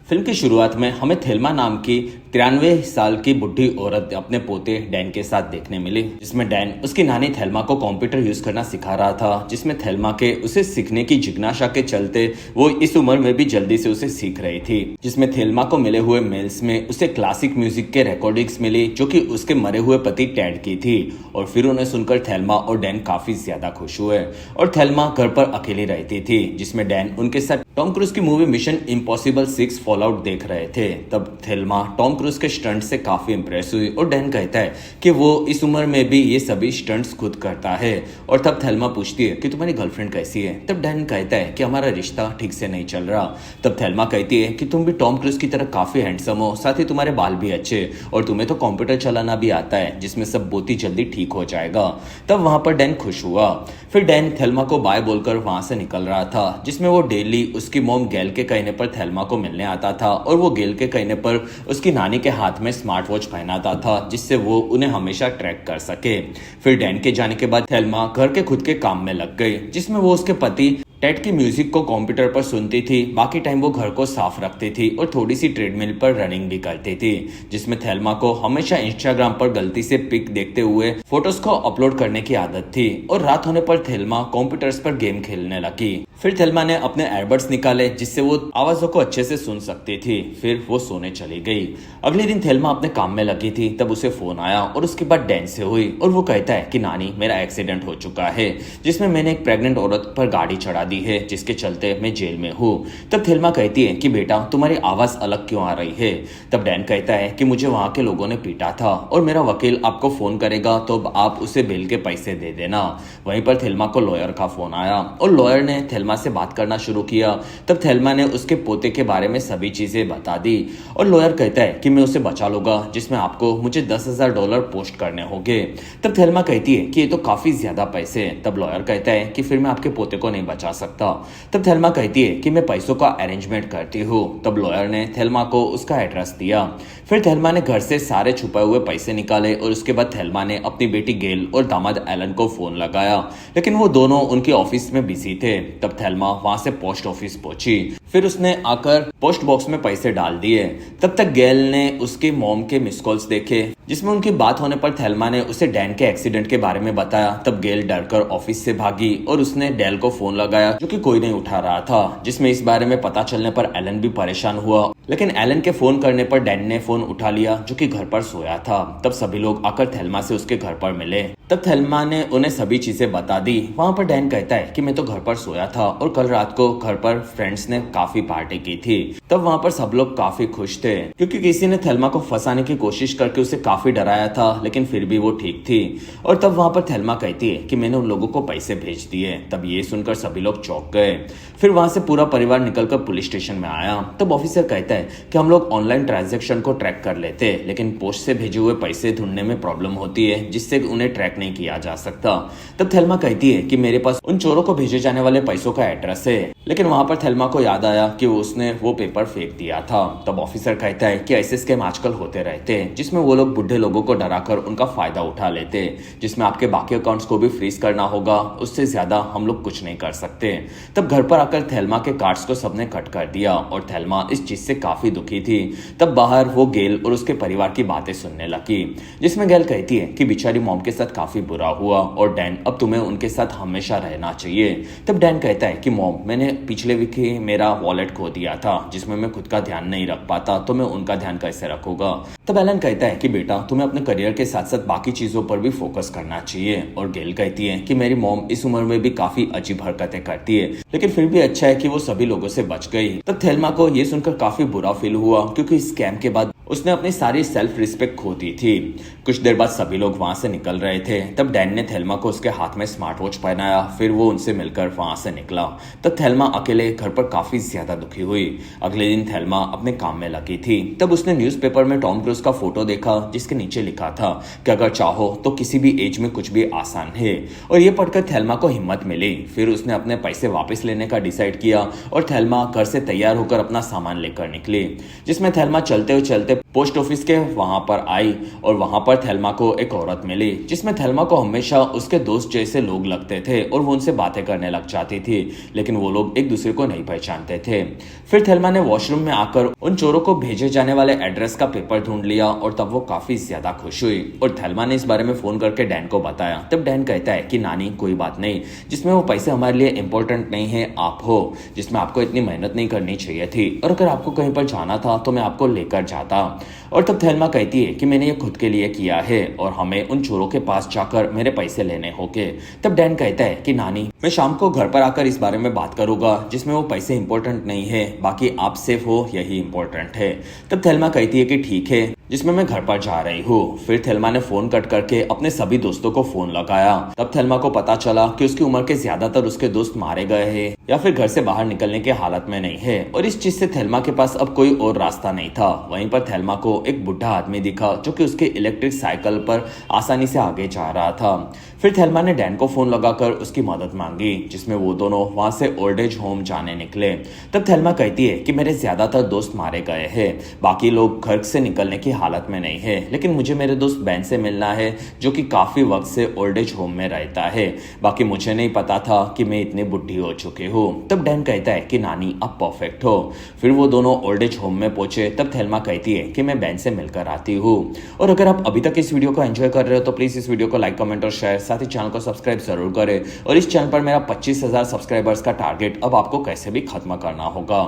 Film की शुरुआत में हमें थेल्मा नाम की 93 साल की बुढ़ी औरत अपने पोते डैन के साथ देखने मिली, जिसमें डैन उसकी नानी थेल्मा को कंप्यूटर यूज करना सिखा रहा था, जिसमें थेल्मा के उसे सीखने की जिज्ञासा के चलते वो इस उम्र में भी जल्दी से उसे सीख रही थी। जिसमें थेल्मा को मिले हुए मेल्स में उसे क्लासिक म्यूजिक के रिकॉर्डिंग्स मिली जो कि उसके मरे हुए पति टैड की थी। और फिर उन्हें सुनकर थेल्मा और डैन काफी ज्यादा खुश हुए और थेल्मा घर पर अकेली रहती थी, जिसमें डैन उनके साथ टॉम क्रूज की मूवी मिशन इम्पॉसिबल 6 फॉलआउट देख रहे थे। तब थेल्मा टॉम क्रूज के स्टंट से काफी इंप्रेस हुई और डैन कहता है कि वो इस उम्र में भी ये सभी स्टंट्स खुद करता है। और तब थेल्मा पूछती है कि तुम्हारी गर्लफ्रेंड कैसी है। तब डैन कहता है कि हमारा रिश्ता ठीक से नहीं चल रहा। तब थेल्मा कहती है कि तुम भी टॉम क्रूज की तरह काफी हैंडसम हो, साथ ही तुम्हारे बाल भी अच्छे और तुम्हें तो कंप्यूटर चलाना भी आता है जिसमें सब बहुत ही जल्दी ठीक हो जाएगा। तब वहां पर डैन खुश हुआ। फिर डैन थेल्मा को बाय बोलकर वहां से निकल रहा था, जिसमें वो डेली उसकी मॉम गेल के कहने पर थेल्मा को मिलने आता था और वो गेल के कहने पर उसकी नानी के हाथ में स्मार्ट वॉच पहनाता था जिससे वो उन्हें हमेशा ट्रैक कर सके। फिर डैन के जाने के बाद थेल्मा घर के खुद के काम में लग गई, जिसमें वो उसके पति टेड की म्यूजिक को कंप्यूटर पर सुनती थी। बाकी टाइम वो घर को साफ रखती थी और थोड़ी सी ट्रेडमिल पर रनिंग भी करती थी। जिसमें थेल्मा को हमेशा इंस्टाग्राम पर गलती से पिक देखते हुए फोटोज को अपलोड करने की आदत थी और रात होने पर थेल्मा कंप्यूटर्स पर गेम खेलने लगी। फिर थेल्मा ने अपने एयरबड्स निकाले जिससे वो आवाजों को अच्छे से सुन सकती थी। फिर वो सोने चली गई। अगले दिन थेल्मा अपने काम में लगी थी, तब उसे फोन आया और उसके बाद डैन से हुई और वो कहता है कि नानी मेरा एक्सीडेंट हो चुका है, जिसमें मैंने एक प्रेग्नेंट औरत पर गाड़ी चढ़ा दी है जिसके चलते मैं जेल में हूँ। तब थेल्मा कहती है कि बेटा तुम्हारी आवाज अलग क्यों आ रही है। तब डैन कहता है कि मुझे वहां के लोगों ने पीटा था और मेरा वकील आपको फोन करेगा तो आप उसे बेल के पैसे दे देना। वहीं पर थेल्मा को लॉयर का फोन आया और लॉयर ने थेल्मा से बात करना शुरू किया। तब थेल्मा ने उसके पोते के बारे में सभी चीजें बता दी और लॉयर कहता है कि मैं उसे बचा लूंगा, जिसमें आपको मुझे $10,000 पोस्ट करने होंगे। तब थेल्मा कहती है कि ये तो काफी ज्यादा पैसे हैं। तब लॉयर कहता है कि फिर मैं आपके पोते को नहीं बचा सकता। तब थेल्मा कहती है कि मैं पैसों का अरेंजमेंट करती हूँ। तब लॉयर ने थेल्मा को उसका एड्रेस दिया। फिर थेल्मा ने घर से सारे छुपाए हुए पैसे निकाले और उसके बाद थेल्मा ने अपनी बेटी गेल और दामाद एलन को फोन लगाया, लेकिन वो दोनों उनके ऑफिस में बिजी थे। तब थेल्मा वहां से पोस्ट ऑफिस पहुंची। फिर उसने आकर पोस्ट बॉक्स में पैसे डाल दिए। तब तक गेल ने उसकी मॉम के मिस कॉल्स देखे, जिसमें उनकी बात होने पर थेल्मा ने उसे डैन के एक्सीडेंट के बारे में बताया। तब गेल डरकर ऑफिस से भागी और उसने डेल को फोन लगाया जो कि कोई नहीं उठा रहा था, जिसमें इस बारे में पता चलने पर एलन भी परेशान हुआ, लेकिन एलन के फोन करने पर डैन ने फोन उठा लिया जो कि घर पर सोया था। तब सभी लोग आकर थेल्मा से उसके घर पर मिले। तब थेल्मा ने उन्हें सभी चीजें बता दी। वहां पर डैन कहता है कि मैं तो घर पर सोया था और कल रात को घर पर फ्रेंड्स ने काफी पार्टी की थी। तब वहां पर सब लोग काफी खुश थे क्योंकि किसी ने थेल्मा को फंसाने की कोशिश करके उसे काफी डराया था, लेकिन फिर भी वो ठीक थी। और तब वहां पर थेल्मा कहती है कि मैंने उन लोगों को पैसे भेज दिए। तब ये सुनकर सभी लोग चौंक गए। फिर वहां से पूरा परिवार निकलकर पुलिस स्टेशन में आया। तब ऑफिसर कहता है कि हम लोग ऑनलाइन ट्रांजैक्शन को ट्रैक कर लेते, लेकिन पोस्ट से भेजे हुए पैसे ढूंढने में प्रॉब्लम होती है जिससे उन्हें ट्रैक नहीं किया जा सकता। तब थेल्मा कहती है कि मेरे पास उन चोरों को भेजे जाने वाले पैसों का एड्रेस है, लेकिन वहां पर थेल्मा को याद आया कि उसने वो पेपर फेंक दिया था। तब ऑफिसर कहता है कि ऐसे स्कैम आजकल होते रहते हैं जिसमें वो लोग बुढ़े लोगों को डराकर उनका फायदा उठा लेते, जिसमें आपके बाकी अकाउंट्स को भी फ्रीज करना होगा, उससे ज्यादा हम लोग कुछ नहीं कर सकते। तब घर पर आकर थेल्मा के कार्ड्स को सबने कट कर दिया और थेल्मा इस चीज से काफी दुखी थी। तब बाहर वो गेल और उसके परिवार की बातें सुनने लगी, जिसमें गेल कहती है कि बेचारी मॉम के साथ काफी बुरा हुआ और डैन अब तुम्हें उनके साथ हमेशा रहना चाहिए। तब डैन कहता है कि मॉम मैंने पिछले वीक ही मेरा वॉलेट खो दिया था जिसमें मैं खुद का ध्यान नहीं रख पाता, तो मैं उनका ध्यान कैसे रखूंगा। तब एलन कहता है कि बेटा तुम्हें अपने करियर के साथ साथ बाकी चीजों पर भी फोकस करना चाहिए। और गेल कहती है कि मेरी मॉम इस उम्र में भी काफी अजीब हरकतें करती है, लेकिन फिर भी अच्छा है कि वो सभी लोगों से बच गई। तब थेल्मा को ये सुनकर काफी बुरा फील हुआ क्योंकि इस स्कैम के बाद उसने अपनी सारी सेल्फ रिस्पेक्ट खो दी थी। कुछ देर बाद सभी लोग वहां से निकल रहे थे। तब डैन ने थेल्मा को उसके हाथ में स्मार्ट वॉच पहनाया। फिर वो उनसे मिलकर वहां से निकला। तब थेल्मा अकेले घर पर काफी ज्यादा दुखी हुई। अगले दिन थेल्मा अपने काम में लगी थी। तब उसने न्यूज़पेपर में टॉम क्रूज का फोटो देखा जिसके नीचे लिखा था कि अगर चाहो तो किसी भी एज में कुछ भी आसान है। और ये पढ़कर थेल्मा को हिम्मत मिली। फिर उसने अपने पैसे वापस लेने का डिसाइड किया और थेल्मा घर से तैयार होकर अपना सामान लेकर निकली, जिसमें थेल्मा चलते चलते पोस्ट ऑफिस के वहां पर आई और वहां पर थेल्मा को एक औरत मिली, जिसमें थेल्मा को हमेशा उसके दोस्त जैसे लोग लगते थे और वो उनसे बातें करने लग जाती थी, लेकिन वो लोग एक दूसरे को नहीं पहचानते थे। फिर थेल्मा ने वॉशरूम में आकर उन चोरों को भेजे जाने वाले एड्रेस का पेपर ढूंढ लिया और तब वो काफी ज्यादा खुश हुई और थेल्मा ने इस बारे में फोन करके डैन को बताया। तब डैन कहता है कि नानी कोई बात नहीं, जिसमें वो पैसे हमारे लिए इंपॉर्टेंट नहीं है, आप हो, जिसमें आपको इतनी मेहनत नहीं करनी चाहिए थी, और अगर आपको कहीं पर जाना था तो मैं आपको लेकर जाता। और तब थेल्मा कहती है कि मैंने ये खुद के लिए किया है और हमें उन चोरों के पास जाकर मेरे पैसे लेने होंगे। तब डैन कहता है कि नानी मैं शाम को घर पर आकर इस बारे में बात करूंगा, जिसमें वो पैसे इंपॉर्टेंट नहीं है, बाकी आप सेफ हो यही इंपॉर्टेंट है। तब थेल्मा कहती है कि ठीक है, जिसमें मैं घर पर जा रही हूँ। फिर थेल्मा ने फोन कट करके अपने सभी दोस्तों को फोन लगाया। तब थेल्मा को पता चला कि उसकी उम्र के ज्यादातर उसके दोस्त मारे गए हैं या फिर घर से बाहर निकलने की हालत में नहीं है, और इस चीज से थेल्मा के पास अब कोई और रास्ता नहीं था। वहीं पर थेल्मा को एक बुढ़ा आदमी दिखा जो कि उसके इलेक्ट्रिक साइकिल पर आसानी से आगे जा रहा था। फिर थेल्मा ने डैन को फोन लगाकर उसकी मदद मांगी, जिसमें वो दोनों वहां से ओल्ड एज होम जाने निकले। तब थेल्मा कहती है कि मेरे ज्यादातर दोस्त मारे गए हैं, बाकी लोग घर से निकलने की हालत में नहीं है, लेकिन मुझे मेरे दोस्त बैन से मिलना है जो कि काफी वक्त से ओल्ड एज होम में रहता है, बाकी मुझे नहीं पता था कि मैं इतनी बुढ़ी हो चुकी हूँ। तब डैन कहता है कि नानी आप परफेक्ट हो। फिर वो दोनों ओल्ड एज होम में पहुंचे। तब थेल्मा कहती है कि मैं बैन से मिलकर आती हूँ। और अगर आप अभी तक इस वीडियो को एंजॉय कर रहे हो तो प्लीज इस वीडियो को लाइक, कमेंट और शेयर, साथ ही चैनल को सब्सक्राइब जरूर करें। और इस चैनल पर मेरा 25,000 सब्सक्राइबर्स का टारगेट अब आपको कैसे भी खत्म करना होगा।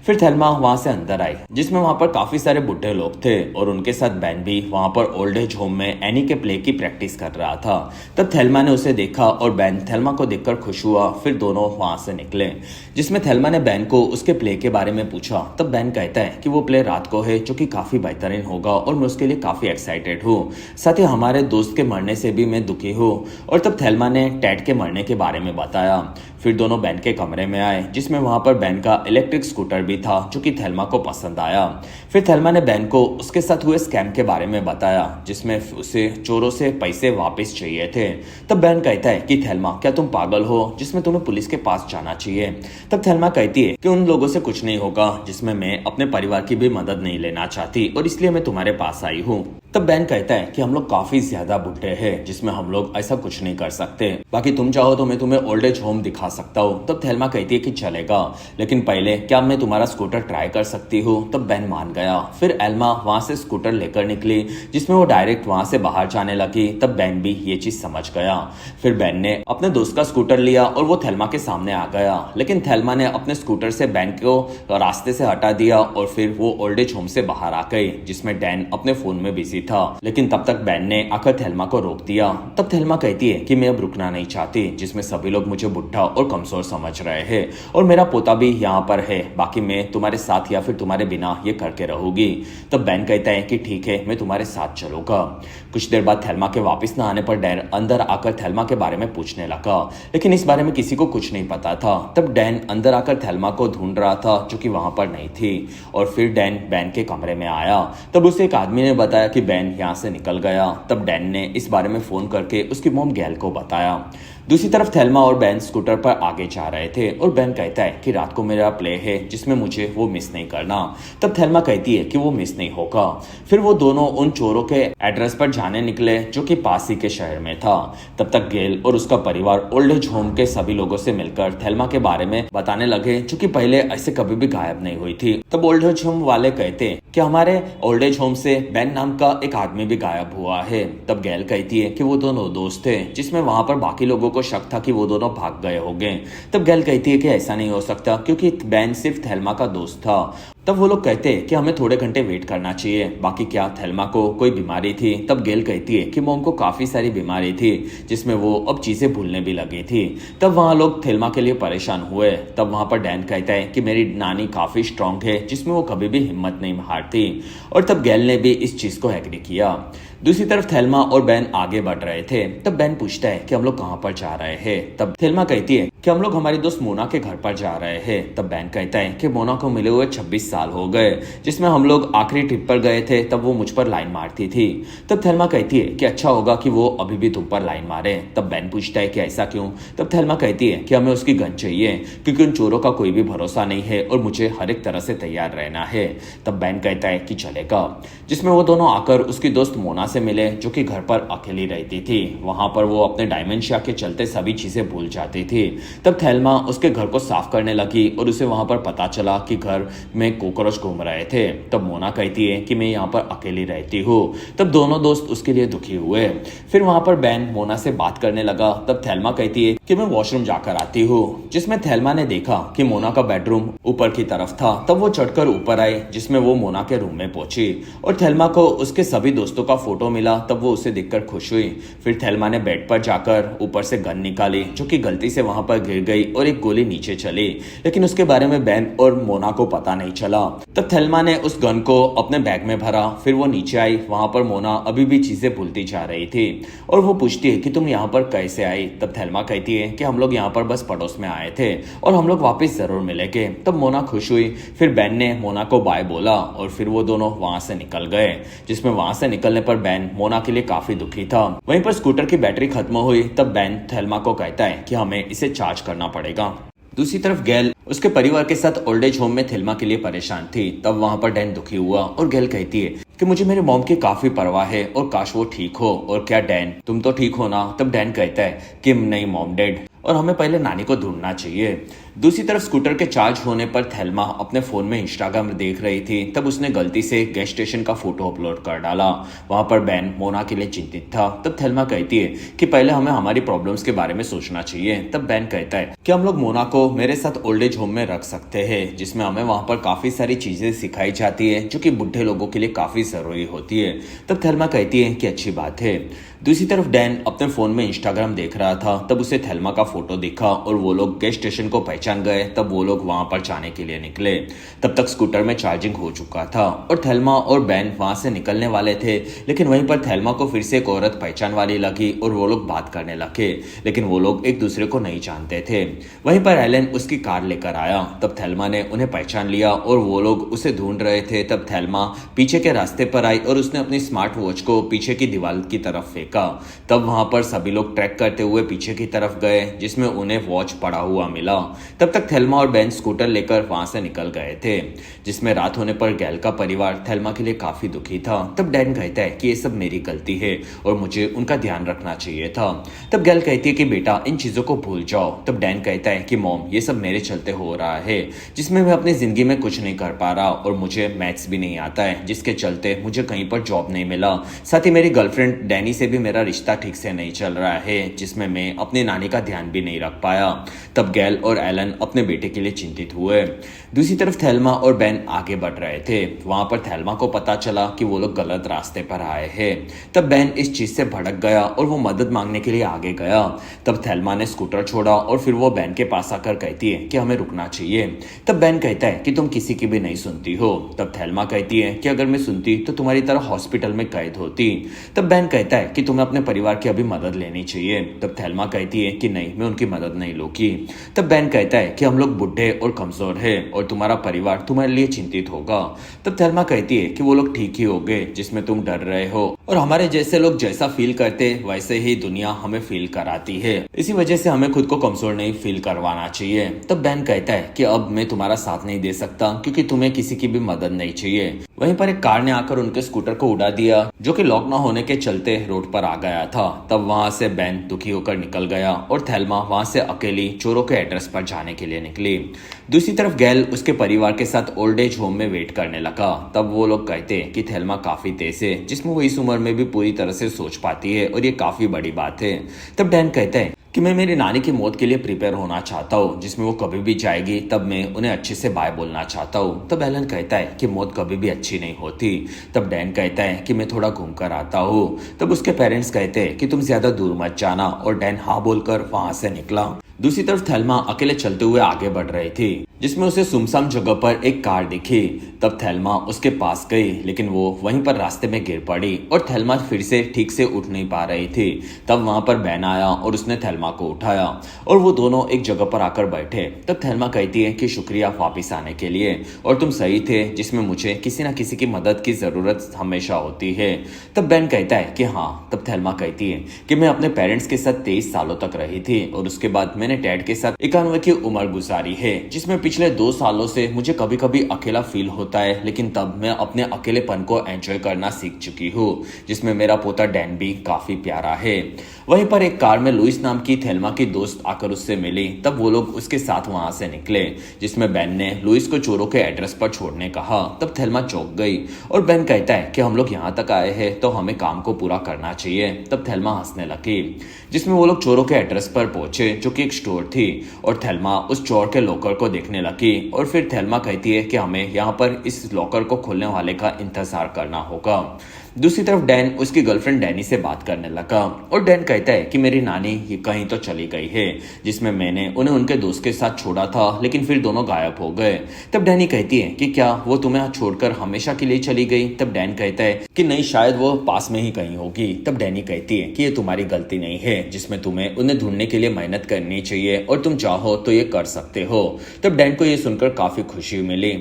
फिर थेल्मा वहां से अंदर आई, जिसमें वहां पर काफी सारे बुढ़े लोग थे और उनके साथ बैन भी वहां पर ओल्ड एज होम में एनी के प्ले की प्रैक्टिस कर रहा था। तब थेल्मा ने उसे देखा और बैन थेल्मा को देखकर खुश हुआ। फिर दोनों वहां से निकले, जिसमें थेल्मा ने बैन को उसके प्ले के बारे में पूछा। तब बैन कहता है कि वो प्ले रात को है जो कि काफी बेहतरीन होगा और मैं उसके लिए काफी एक्साइटेड हूँ, साथ ही हमारे दोस्त के मरने से भी मैं दुखी हूँ। और तब थेल्मा ने टैड के मरने के बारे में बताया। फिर दोनों बैन के कमरे में आए, जिसमें वहां पर बैन का इलेक्ट्रिक स्कूटर भी था जो कि थेल्मा को पसंद आया। फिर थेल्मा ने बैन को उसके साथ हुए स्कैम के बारे में बताया, जिसमें उसे चोरों से पैसे वापस चाहिए थे। तब बैन कहता है कि थेल्मा क्या तुम पागल हो, जिसमें तुम्हें पुलिस के पास जाना चाहिए। तब थेल्मा कहती है कि उन लोगों से कुछ नहीं होगा, जिसमें मैं अपने परिवार की भी मदद नहीं लेना चाहती और इसलिए मैं तुम्हारे पास आई हूँ। तब बैन कहता है कि हम लोग काफी ज्यादा बुढ़े हैं, जिसमें हम लोग ऐसा कुछ नहीं कर सकते, बाकी तुम चाहो तो मैं तुम्हें ओल्ड एज होम दिखा सकता हूँ। तब थेल्मा कहती है कि चलेगा, लेकिन पहले क्या मैं तुम्हारा स्कूटर ट्राई कर सकती हूँ। तब बैन मान गया। फिर एल्मा वहां से स्कूटर लेकर निकली, जिसमें वो डायरेक्ट वहां से बाहर जाने लगी। तब बैन भी ये चीज समझ गया। फिर बैन ने अपने दोस्त का स्कूटर लिया और वो थेल्मा के सामने आ गया, लेकिन थेल्मा ने अपने स्कूटर से बैन को रास्ते से हटा दिया और फिर वो ओल्ड एज होम से बाहर आ गई, जिसमें डैन अपने फोन में बिजी था। लेकिन तब तक बैन ने आकर थेल्मा को रोक दिया। तब थेल्मा कहती है कि मैं अब रुकना नहीं चाहती, जिसमें सभी लोग मुझे बुढ़ा और कमजोर समझ रहे हैं और मेरा पोता भी यहाँ पर है, बाकी मैं तुम्हारे साथ या फिर तुम्हारे बिना ये करके रहूंगी। तब बैन कहता है कि ठीक है, मैं तुम्हारे साथ चलूंगा। कुछ देर बाद थेल्मा के वापस न आने पर डैन अंदर आकर थेल्मा के बारे में पूछने लगा, लेकिन इस बारे में किसी को कुछ नहीं पता था। तब डैन अंदर आकर थेल्मा को ढूंढ रहा था जो कि वहां पर नहीं थी, और फिर डैन बैन के कमरे में आया। तब उसे एक आदमी ने बताया कि बैन यहाँ से निकल गया। तब डैन ने इस बारे में फोन करके उसकी मॉम गैल को बताया। दूसरी तरफ थेल्मा और बैन स्कूटर पर आगे जा रहे थे और बैन कहता है कि रात को मेरा प्ले है, जिसमें मुझे वो मिस नहीं करना। तब थेल्मा कहती है कि वो मिस नहीं होगा। फिर वो दोनों उन चोरों के एड्रेस पर जाने निकले जो कि पास ही के शहर में था। तब तक गेल और उसका परिवार ओल्ड एज होम के सभी लोगों से मिलकर थेल्मा के बारे में बताने लगे, जो कि पहले ऐसे कभी भी गायब नहीं हुई थी। तब ओल्ड एज होम वाले कहते कि हमारे ओल्ड एज होम से बैन नाम का एक आदमी भी गायब हुआ है। तब गेल कहती है कि वो दोनों दोस्त थे, जिसमें वहां पर बाकी लोगों को शक था कि वो दोनों भाग गए होंगे। तब गेल कहती है कि ऐसा नहीं हो सकता, क्योंकि बैन सिर्फ थेल्मा का दोस्त था। तब वो लोग कहते हैं कि हमें थोड़े घंटे वेट करना चाहिए, बाकी क्या थेल्मा को कोई बीमारी थी। तब गेल कहती है कि मॉम को काफी सारी बीमारी थी, जिसमें वो अब चीजें भूलने भी लगी थी। तब वहां लोग थेल्मा के लिए परेशान हुए। तब वहां पर डैन कहता है कि मेरी नानी काफी स्ट्रांग है, जिसमें वो कभी भी हिम्मत नहीं हारती, और तब गेल ने भी इस चीज को एग्री किया। दूसरी तरफ थेल्मा और बैन आगे बढ़ रहे थे। तब बैन पूछता है कि हम लोग कहाँ पर जा रहे हैं। तब थेल्मा कहती है कि हम लोग हमारी दोस्त मोना के घर पर जा रहे हैं। तब बैन कहता है कि मोना को मिले हुए 26 साल साल हो गए, जिसमें हम लोग आखिरी ट्रिप पर गए थे तब वो मुझ पर लाइन मारती थी। तब थेल्मा कहती है कि अच्छा होगा कि वो अभी भी तुम पर लाइन मारे। तब बेन पूछता है कि ऐसा क्यों? तब थेल्मा कहती है कि हमें उसकी गन चाहिए क्योंकि उन चोरों का कोई भी भरोसा नहीं है और मुझे हर एक तरह से तैयार रहना है। तब बेन कहता है कि चलेगा, जिसमें वो दोनों आकर उसकी दोस्त मोना से मिले जो कि घर पर अकेली रहती थी। वहां पर वो अपने डायमेंशिया के चलते सभी चीजें भूल जाती थी। तब थेल्मा उसके घर को साफ करने लगी और उसे वहां पर पता चला कि घर में कॉकरोच घूम रहे थे। तब मोना कहती है कि मैं यहाँ पर अकेली रहती हूँ। तब दोनों दोस्त उसके लिए दुखी हुए। फिर वहां पर बेन मोना से बात करने लगा। तब थेल्मा कहती है कि मैं वॉशरूम जाकर आती हूँ, जिसमें थेल्मा ने देखा कि मोना का बेडरूम ऊपर की तरफ था। तब वो चढ़कर ऊपर आई, जिसमें वो मोना के रूम में पहुंची और थेल्मा को उसके सभी दोस्तों का फोटो मिला। तब वो उसे देखकर खुश हुई। फिर थेल्मा ने बेड पर जाकर ऊपर से गन निकाली जो कि गलती से वहां पर गिर गई और एक गोली नीचे चली, लेकिन उसके बारे में बेन और मोना को पता नहीं चला। तब थेल्मा ने उस गन को अपने बैग में भरा। फिर वो नीचे आई। वहां पर मोना अभी भी चीजें भूलती जा रही थी और वो पूछती है कि तुम यहाँ पर कैसे आई? तब थेल्मा कहती है कि हम लोग यहाँ पर बस पड़ोस में आए थे और हम लोग वापस जरूर मिलेंगे। तब मोना खुश हुई। फिर बेन ने मोना को बाय बोला और फिर वो दोनों वहां से निकल गए, जिसमें वहां से निकलने पर बेन मोना के लिए काफी दुखी था। वहीं पर स्कूटर की बैटरी खत्म हुई। तब बेन थेल्मा को कहता है कि हमें इसे चार्ज करना पड़ेगा। दूसरी तरफ गैल उसके परिवार के साथ ओल्ड एज होम में थेल्मा के लिए परेशान थी। तब वहां पर डैन दुखी हुआ और गैल कहती है कि मुझे मेरे मॉम की काफी परवाह है और काश वो ठीक हो। और क्या डैन, तुम तो ठीक हो ना? तब डैन कहता है कि नहीं, मॉम डेड और हमें पहले नानी को ढूंढना चाहिए। दूसरी तरफ स्कूटर के चार्ज होने पर थेल्मा अपने फोन में इंस्टाग्राम देख रही थी। तब उसने गलती से गैस स्टेशन का फोटो अपलोड कर डाला। वहां पर बेन मोना के लिए चिंतित था। तब थेल्मा कहती है कि पहले हमें हमारी प्रॉब्लम्स के बारे में सोचना चाहिए। तब बेन कहता है कि हम लोग मोना को मेरे साथ ओल्ड एज होम में रख सकते हैं, जिसमें हमें वहां पर काफी सारी चीजें सिखाई जाती है जो कि बुढ़े लोगों के लिए काफी जरूरी होती है। तब थेल्मा कहती है कि अच्छी बात है। दूसरी तरफ डैन अपने फोन में इंस्टाग्राम देख रहा था। तब उसे थेल्मा का फोटो दिखा और वो लोग गैस स्टेशन को पहचान गए। तब वो लोग वहां पर जाने के लिए निकले। तब तक स्कूटर में चार्जिंग हो चुका था और थेल्मा और बेन वहां से निकलने वाले थे, लेकिन वहीं पर थेल्मा को फिर से एक औरत पहचान वाली लगी और वो लोग बात करने लगे, लेकिन वो लोग एक दूसरे को नहीं जानते थे। वहीं पर एलन उसकी कार लेकर आया। तब थेल्मा ने उन्हें पहचान लिया और वो लोग उसे ढूंढ रहे थे। तब थेल्मा पीछे के रास्ते पर आई और उसने अपनी स्मार्ट वॉच को पीछे की दीवार की तरफ फेंका। तब वहां पर सभी लोग ट्रैक करते हुए पीछे की तरफ गए, जिसमें उन्हें वॉच पड़ा हुआ मिला। तब तक थेल्मा और बेन स्कूटर लेकर वहां से निकल गए थे, जिसमें रात होने पर गैल का परिवार थेल्मा के लिए काफी दुखी था। तब डैन कहता है कि ये सब मेरी गलती है और मुझे उनका ध्यान रखना चाहिए था। तब गैल कहती है कि बेटा इन चीजों को भूल जाओ। तब डैन कहता है कि मॉम ये सब मेरे चलते हो रहा है, जिसमें मैं अपनी जिंदगी में कुछ नहीं कर पा रहा और मुझे मैथ्स भी नहीं आता है, जिसके चलते मुझे कहीं पर जॉब नहीं मिला। साथ ही मेरी गर्लफ्रेंड डैनी से भी मेरा रिश्ता ठीक से नहीं चल रहा है, जिसमें मैं अपनी नानी का ध्यान भी नहीं रख पाया। तब गैल और एलन अपने बेटे के लिए चिंतित हुए। दूसरी तरफ थेल्मा और बेन आगे बढ़ रहे थे। वहां पर थेल्मा को पता चला कि वो लोग गलत रास्ते पर आए हैं। तब बेन इस चीज से भड़क गया और वो मदद मांगने के लिए आगे गया। तब थेल्मा ने स्कूटर छोड़ा और फिर वो बेन के पास आकर कहती है कि हमें रुकना चाहिए। तब बेन कहता है कि तुम किसी की भी नहीं सुनती हो। तब थेल्मा कहती है कि अगर मैं सुनती तो तुम्हारी तरह हॉस्पिटल में कैद होती। तब बेन कहता है कि तुम्हें अपने परिवार की अभी मदद लेनी चाहिए। तब थेल्मा कहती है कि नहीं, मैं उनकी मदद नहीं लूंगी। तब बेन कहता है कि हम लोग बुढ़े और कमजोर हैं और तुम्हारा परिवार तुम्हारे लिए चिंतित होगा। तब थेल्मा कहती है कि वो लोग ठीक ही होंगे जिसमें तुम डर रहे हो और हमारे जैसे लोग जैसा फील करते वैसे ही दुनिया हमें फील कराती है, इसी वजह से हमें खुद को कमजोर नहीं फील करवाना चाहिए। तब बेन कहता है कि अब मैं तुम्हारा साथ नहीं दे सकता क्योंकि तुम्हें किसी की भी मदद नहीं चाहिए। वहीं पर एक कार ने आकर उनके स्कूटर को उड़ा दिया, जो कि लॉक न होने के चलते रोड पर आ गया था। तब वहां से बेन दुखी होकर निकल गया और थेल्मा वहां से अकेली चोरों के एड्रेस पर जाने के लिए निकली। दूसरी तरफ गैल उसके परिवार के साथ ओल्ड एज होम में वेट करने लगा। तब वो लोग कहते हैं कि थेल्मा काफी तेज है, जिसमें वो इस उम्र में भी पूरी तरह से सोच पाती है और ये काफी बड़ी बात है। तब डैन कहता है कि मैं मेरी नानी की मौत के लिए प्रिपेयर होना चाहता हूँ, जिसमें वो कभी भी जाएगी तब मैं उन्हें अच्छे से बाय बोलना चाहता हूँ। तब एलन कहता है कि मौत कभी भी अच्छी नहीं होती। तब डैन कहता है कि मैं थोड़ा घूम कर आता हूँ। तब उसके पेरेंट्स कहते हैं कि तुम ज्यादा दूर मत जाना और डैन हाँ बोलकर वहां से निकला। दूसरी तरफ थेल्मा अकेले चलते हुए आगे बढ़ रही थी। जिसमें उसे सुनसान जगह पर एक कार दिखी। तब थेल्मा उसके पास गई, लेकिन वो वहीं पर रास्ते में गिर पड़ी और थेल्मा फिर से ठीक से उठ नहीं पा रही थी। तब वहां पर बैन आया और उसने थेल्मा को उठाया और वो दोनों एक जगह पर आकर बैठे। तब थेल्मा कहती है कि शुक्रिया वापिस आने के लिए, और तुम सही थे, जिसमें मुझे किसी न किसी की मदद की जरूरत हमेशा होती है। तब बैन कहता है कि हाँ। तब थेल्मा कहती है कि मैं अपने पेरेंट्स के साथ 23 सालों तक रही थी और उसके बाद मैंने डैड के साथ 91 की उम्र गुजारी है, जिसमें पिछले 2 सालों से मुझे कभी कभी अकेला फील होता है, लेकिन तब मैं अपने अकेलेपन को एंजॉय करना सीख चुकी हूँ, जिसमें मेरा पोता डैन भी काफी प्यारा है। वहीं पर एक कार में लुइस नाम की थेल्मा की दोस्त आकर उससे मिली। तब वो लोग उसके साथ वहां से निकले, जिसमें बेन ने लुइस को चोरों के एड्रेस पर छोड़ने कहा। तब थेल्मा चौंक गई और बेन कहता है कि हम लोग यहाँ तक आए हैं तो हमें काम को पूरा करना चाहिए। तब थेल्मा हंसने लगी, जिसमें वो लोग चोरों के एड्रेस पर पहुंचे, जो कि एक स्टोर थी, और थेल्मा उस चोर के लॉकर को देखने लगी। और फिर थेल्मा कहती है कि हमें यहाँ पर इस लॉकर को खोलने वाले का इंतजार करना होगा। दूसरी तरफ डैन उसकी गर्लफ्रेंड डैनी से बात करने लगा और डैन कहता है कि मेरी नानी कहीं तो चली गई है, जिसमें मैंने उन्हें उनके दोस्त के साथ छोड़ा था, लेकिन फिर दोनों गायब हो गए। तब डैनी कहती है कि क्या वो तुम्हें छोड़कर हमेशा के लिए चली गई? तब डैन कहता है कि नहीं, शायद वो पास में ही कहीं होगी। तब डैनी कहती है कि ये तुम्हारी गलती नहीं है, जिसमें तुम्हें उन्हें ढूंढने के लिए मेहनत करनी चाहिए और तुम चाहो तो ये कर सकते हो। तब डैन को ये सुनकर काफी खुशी मिली।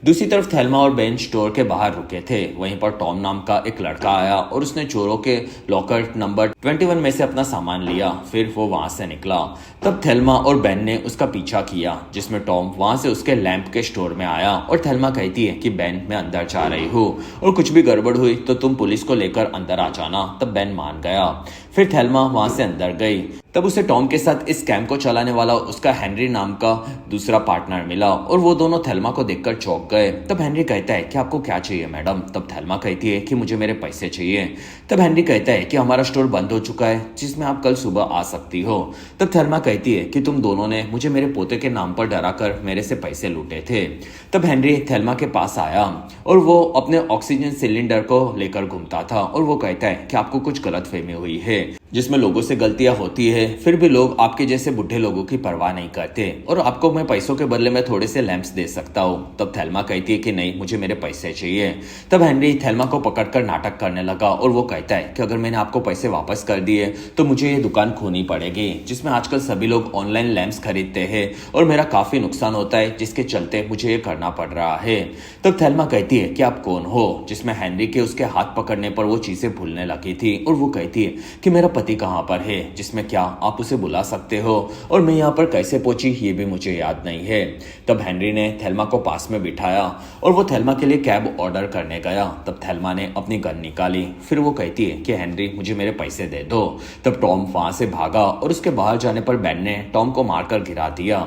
दूसरी तरफ थेल्मा और बेन स्टोर के बाहर रुके थे। वहीं पर टॉम नाम का एक लड़का आया और उसने चोरों के लॉकर नंबर 21 में से अपना सामान लिया। फिर वो वहां से निकला। तब थेल्मा और बेन ने उसका पीछा किया, जिसमें टॉम वहां से उसके लैंप के स्टोर में आया और थेल्मा कहती है कि बेन, मैं अंदर जा रही हूँ और कुछ भी गड़बड़ हुई तो तुम पुलिस को लेकर अंदर आ जाना। तब बेन मान गया। फिर थेल्मा वहां से अंदर गई। तब उसे टॉम के साथ इस स्कैम को चलाने वाला उसका हेनरी नाम का दूसरा पार्टनर मिला और वो दोनों थेल्मा को देखकर चौंक गए। तब हेनरी कहता है कि आपको क्या चाहिए मैडम? तब थेल्मा कहती है कि मुझे मेरे पैसे चाहिए। तब हेनरी कहता है कि हमारा स्टोर बंद हो चुका है, जिसमें आप कल सुबह आ सकती हो। तब थेल्मा कहती है कि तुम दोनों ने मुझे मेरे पोते के नाम पर डराकर मेरे से पैसे लूटे थे। तब हेनरी थेल्मा के पास आया और वो अपने ऑक्सीजन सिलेंडर को लेकर घूमता था और वो कहता है कि आपको कुछ गलतफहमी हुई है, जिसमें लोगों से गलतियां होती है, फिर भी लोग आपके जैसे बुढ़े लोगों की परवाह नहीं करते और आपको मैं पैसों के बदले में थोड़े से लैंप्स दे सकता हूँ। तब थेल्मा कहती है कि नहीं, मुझे मेरे पैसे चाहिए। तब हेनरी थेल्मा को पकड़कर नाटक करने लगा और वो कहता है कि अगर मैंने आपको पैसे वापस कर दिए तो मुझे ये दुकान खोनी पड़ेगी, जिसमें आजकल सभी लोग ऑनलाइन लैंप्स खरीदते हैं और मेरा काफी नुकसान होता है, जिसके चलते मुझे ये करना पड़ रहा है। तब थेल्मा कहती है कि आप कौन हो? जिसमें हेनरी के उसके हाथ पकड़ने पर वो चीजें भूलने लगी थी और वो कहती है कि मेरा पति कहाँ पर है, जिसमें क्या आप उसे बुला सकते हो और मैं यहाँ पर कैसे पहुंची ये भी मुझे याद नहीं है। तब हेनरी ने थेल्मा को पास में बिठाया और वो थेल्मा के लिए कैब ऑर्डर करने गया। तब थेल्मा ने अपनी गन निकाली। फिर वो कहती है कि हेनरी, मुझे मेरे पैसे दे दो। तब टॉम वहां से भागा और उसके बाहर जाने पर बेन ने टॉम को मारकर गिरा दिया।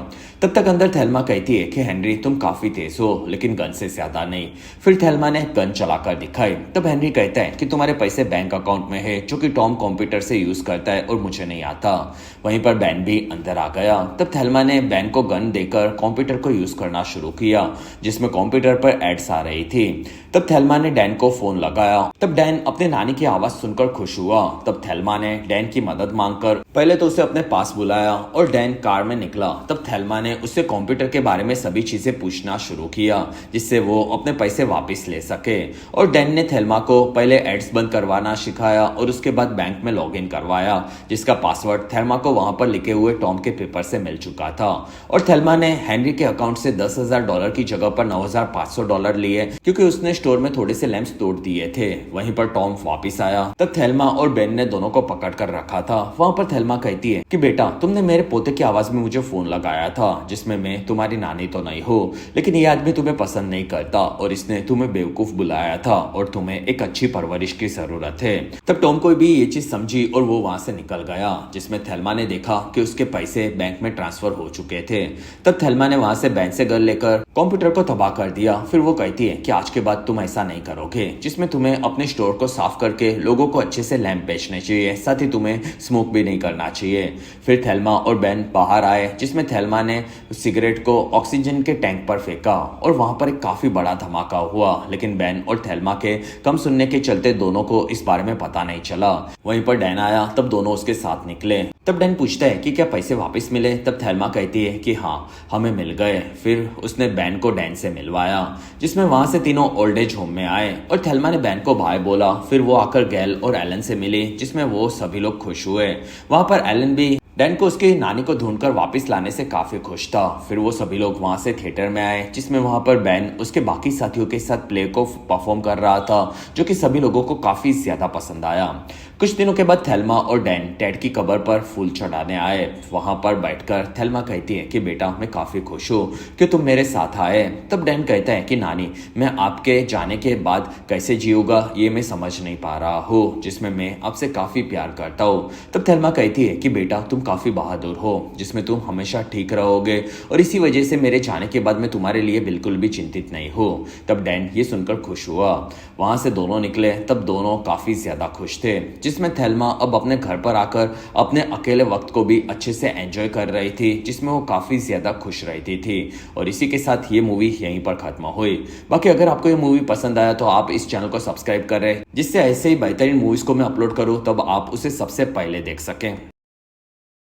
तब तक अंदर थेल्मा कहती है कि हेनरी, तुम काफी तेज हो, लेकिन गन से ज्यादा नहीं। फिर थेल्मा ने गन चलाकर दिखाई। तब हेनरी कहता है कि तुम्हारे पैसे बैंक अकाउंट में है, जो कि टॉम कंप्यूटर से यूज करता है और मुझे नहीं आता। वहीं पर बेन भी अंदर आ गया। तब थेल्मा ने बेन को गन देकर कंप्यूटर को यूज करना शुरू किया, जिसमें कंप्यूटर पर एड्स आ रही थी। तब थेल्मा ने डैन को फोन लगाया। तब डैन अपने नानी की आवाज सुनकर खुश हुआ। तब थेल्मा ने डैन की मदद मांगकर पहले तो उसे अपने पास बुलाया और डैन कार में निकला। तब थेल्मा ने उससे कंप्यूटर के बारे में सभी चीजें पूछना शुरू किया, जिससे वो अपने पैसे वापस ले सके। और डैन ने थेल्मा को पहले एड्स बंद करवाना सिखाया और उसके बाद बैंक में लॉग इन करवाया, जिसका पासवर्ड थेल्मा को वहां पर लिखे हुए टॉम के पेपर से मिल चुका था। और थेल्मा ने हेनरी के अकाउंट से $10,000 की जगह पर $9,500 लिए, क्योंकि उसने स्टोर में थोड़े से लैंप्स तोड़ दिए थे। वहीं पर टॉम वापिस आया। तब थेल्मा और बेन ने दोनों को पकड़ कर रखा था। वहां पर थेल्मा कहती है कि बेटा, तुमने मेरे पोते की आवाज में मुझे फोन लगाया था, जिसमें मैं तुम्हारी नानी तो नहीं हूँ, लेकिन ये आदमी तुम्हें पसंद नहीं करता और इसने तुम्हें बेवकूफ बुलाया था और तुम्हें एक अच्छी परवरिश की जरूरत है। तब टॉम को भी ये चीज समझी और वो वहां से निकल गया, जिसमें थेल्मा ने देखा कि उसके पैसे बैंक में ट्रांसफर हो चुके थे। तब थेल्मा ने वहां से बैंक से गन लेकर कंप्यूटर को तबाह कर दिया। फिर वो कहती है कि आज के बाद तुम ऐसा नहीं करोगे, जिसमें तुम्हें अपने स्टोर को साफ करके लोगों को अच्छे से लैंप बेचने चाहिए, साथ ही तुम्हें स्मोक भी नहीं करना चाहिए। फिर थेल्मा और बेन बाहर आए, जिसमें थेल्मा ने सिगरेट को ऑक्सीजन के टैंक पर फेंका और वहां पर एक काफी बड़ा धमाका हुआ, लेकिन बेन और थेल्मा के कम सुनने के चलते दोनों को इस बारे में पता नहीं चला। वहीं पर डैन आया आया तब दोनों उसके साथ निकले। तब डैन पूछता है कि क्या पैसे वापस मिले? तब थेल्मा कहती है कि हाँ, हमें मिल गए। फिर उसने बैन को डैन से मिलवाया, जिसमें वहां से तीनों ओल्ड एज होम में आए और थेल्मा ने बैन को बाय बोला। फिर वो आकर गैल और एलन से मिली, जिसमें वो सभी लोग खुश हुए। वहां पर एलन भी डैन को उसकी नानी को ढूंढकर वापस लाने से काफी खुश था। फिर वो सभी लोग वहां से थिएटर में आए, जिसमें वहां पर बैन उसके बाकी साथियों के साथ प्ले को परफॉर्म कर रहा था, जो कि सभी लोगों को काफी ज्यादा पसंद आया। कुछ दिनों के बाद थेल्मा और डैन टेड की कब्र पर फूल चढ़ाने आए। वहां पर बैठकर थेल्मा कहती है कि बेटा, मैं काफी खुश हूँ कि तुम मेरे साथ आए। तब डैन कहता है कि नानी, मैं आपके जाने के बाद कैसे जीऊंगा ये मैं समझ नहीं पा रहा हूँ, जिसमें मैं आपसे काफी प्यार करता हूँ। तब थेल्मा कहती है कि बेटा, तुम काफी बहादुर हो, जिसमें तुम हमेशा ठीक रहोगे और इसी वजह से मेरे जाने के बाद मैं तुम्हारे लिए बिल्कुल भी चिंतित नहीं हूँ। तब डैन ये सुनकर खुश हुआ। वहां से दोनों निकले। तब दोनों काफी ज्यादा खुश थे, जिसमें थेल्मा अब अपने घर पर आकर अपने अकेले वक्त को भी अच्छे से एंजॉय कर रही थी, जिसमें वो काफी ज्यादा खुश रहती थी। और इसी के साथ ये मूवी यहीं पर खत्म हुई। बाकी अगर आपको ये मूवी पसंद आया तो आप इस चैनल को सब्सक्राइब करें, जिससे ऐसे ही बेहतरीन मूवीज को मैं अपलोड करूँ तब आप उसे सबसे पहले देख सकें।